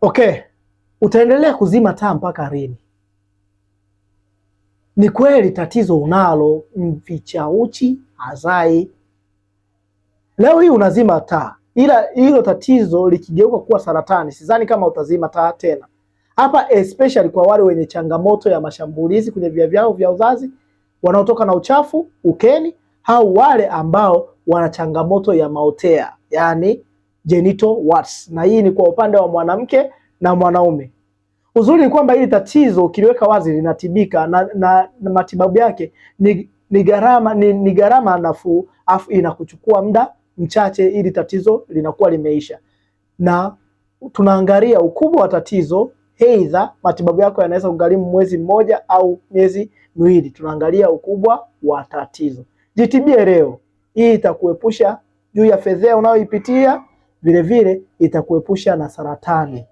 Okay, utaendelea kuzima taa mpaka lini? Ni kweli tatizo unalo, mficha uchi hazai. Leo hii unazima taa, ila hilo tatizo likigeuka kuwa saratani, sidhani kama utazima taa tena. Hapa especially kwa wale wenye changamoto ya mashambulizi kwenye via vyao vya uzazi, wanaotoka na uchafu ukeni, au wale ambao wana changamoto ya maotea, yani genital warts. Na hii ni kwa upande wa mwanamke na mwanaume. Uzuri ni kwamba hili tatizo ukiliweka wazi linatibika na matibabu yake ni gharama nafuu, afu inakuchukua muda mchache ili tatizo linakuwa limeisha. Na tunaangalia ukubwa wa tatizo, aidha matibabu yako yanaweza kugharimu mwezi mmoja au miezi miwili. Tunaangalia ukubwa wa tatizo. Jitibie leo. Hii itakuepusha juu ya fedheha unayoipitia, vile vile itakuepusha na saratani.